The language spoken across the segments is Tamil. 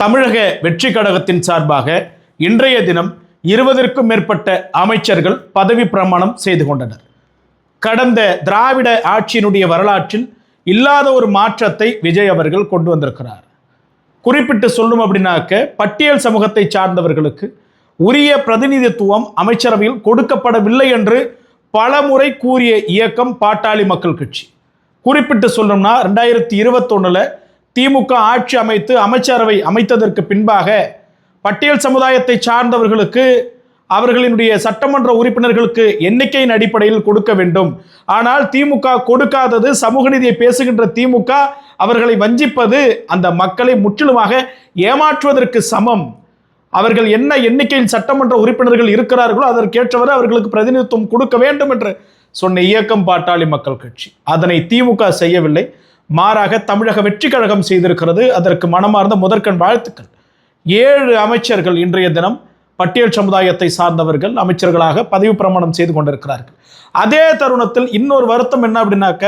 தமிழக வெற்றி கழகத்தின் சார்பாக இன்றைய தினம் 20க்கும் மேற்பட்ட அமைச்சர்கள் பதவி பிரமாணம் செய்து கொண்டனர். கடந்த திராவிட ஆட்சியினுடைய வரலாற்றில் இல்லாத ஒரு மாற்றத்தை விஜய் அவர்கள் கொண்டு வந்திருக்கிறார். குறிப்பிட்டு சொல்லும் அப்படின்னாக்க பட்டியல் சமூகத்தை சார்ந்தவர்களுக்கு உரிய பிரதிநிதித்துவம் அமைச்சரவையில் கொடுக்கப்படவில்லை என்று பல முறை கூறிய இயக்கம் பாட்டாளி மக்கள் கட்சி. குறிப்பிட்டு சொல்லணும்னா 2021 திமுக ஆட்சி அமைத்து அமைச்சரவை அமைத்ததற்கு பின்பாக பட்டியல் சமுதாயத்தை சார்ந்தவர்களுக்கு அவர்களினுடைய சட்டமன்ற உறுப்பினர்களுக்கு எண்ணிக்கையின் அடிப்படையில் கொடுக்க வேண்டும். ஆனால் திமுக கொடுக்காதது, சமூக நீதியை பேசுகின்ற திமுக அவர்களை வஞ்சிப்பது அந்த மக்களை முற்றிலுமாக ஏமாற்றுவதற்கு சமம். அவர்கள் என்ன எண்ணிக்கையில் சட்டமன்ற உறுப்பினர்கள் இருக்கிறார்களோ அதற்கேற்றவரை அவர்களுக்கு பிரதிநிதித்துவம் கொடுக்க வேண்டும் என்று சொன்ன இயக்கம் பாட்டாளி மக்கள் கட்சி. அதனை திமுக செய்யவில்லை. மாறாக தமிழக வெற்றி கழகம் செய்திருக்கிறது. அதற்கு மனமார்ந்த முதற்கண் வாழ்த்துக்கள். 7 அமைச்சர்கள் இன்றைய தினம் பட்டியல் சமுதாயத்தை சார்ந்தவர்கள் அமைச்சர்களாக பதவி பிரமாணம் செய்து கொண்டிருக்கிறார்கள். அதே தருணத்தில் இன்னொரு வருத்தம் என்ன அப்படின்னாக்க,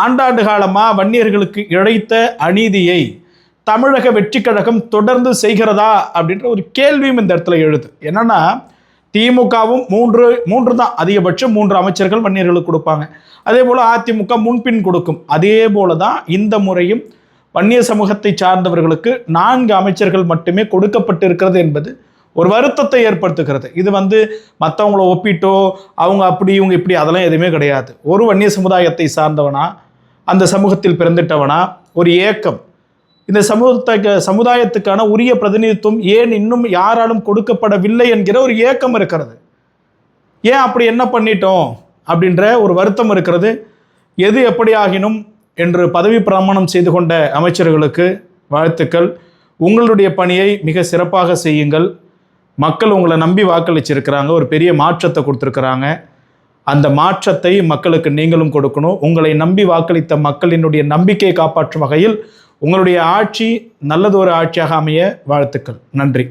ஆண்டாண்டு காலமாக வன்னியர்களுக்கு இழைத்த அநீதியை தமிழக வெற்றி கழகம் தொடர்ந்து செய்கிறதா அப்படின்ற ஒரு கேள்வியும் இந்த இடத்துல எழுது. என்னன்னா, திமுகவும் மூன்று தான் அதிகபட்சம் 3 அமைச்சர்கள் வன்னியர்களுக்கு கொடுப்பாங்க. அதே போல் அதிமுக முன்பின் கொடுக்கும். அதே போல தான் இந்த முறையும் வன்னிய சமூகத்தை சார்ந்தவர்களுக்கு 4 அமைச்சர்கள் மட்டுமே கொடுக்கப்பட்டிருக்கிறது என்பது ஒரு வருத்தத்தை ஏற்படுத்துகிறது. இது மற்றவங்கள ஒப்பிட்டோ அவங்க அப்படி இவங்க இப்படி அதெல்லாம் எதுவுமே கிடையாது. ஒரு வன்னிய சமுதாயத்தை சார்ந்தவனா, அந்த சமூகத்தில் பிறந்துட்டவனா, ஒரு ஏக்கம் இந்த சமுதாயத்துக்கான உரிய பிரதிநிதித்துவம் ஏன் இன்னும் யாராலும் கொடுக்கப்படவில்லை என்கிற ஒரு ஏக்கம் இருக்கிறது. ஏன் அப்படி என்ன பண்ணிட்டோம் அப்படின்ற ஒரு வருத்தம் இருக்கிறது. எது எப்படி ஆகினும் என்று பதவி பிரமாணம் செய்து கொண்ட அமைச்சர்களுக்கு வாழ்த்துக்கள். உங்களுடைய பணியை மிக சிறப்பாக செய்யுங்கள். மக்கள் உங்களை நம்பி வாக்களிச்சிருக்கிறாங்க, ஒரு பெரிய மாற்றத்தை கொடுத்துருக்குறாங்க. அந்த மாற்றத்தை மக்களுக்கு நீங்களும் கொடுக்கணும். உங்களை நம்பி வாக்களித்த மக்களினுடைய நம்பிக்கையை காப்பாற்றும் வகையில் உங்களுடைய ஆட்சி நல்லதொரு ஆட்சியாக அமைய வாழ்த்துக்கள். நன்றி.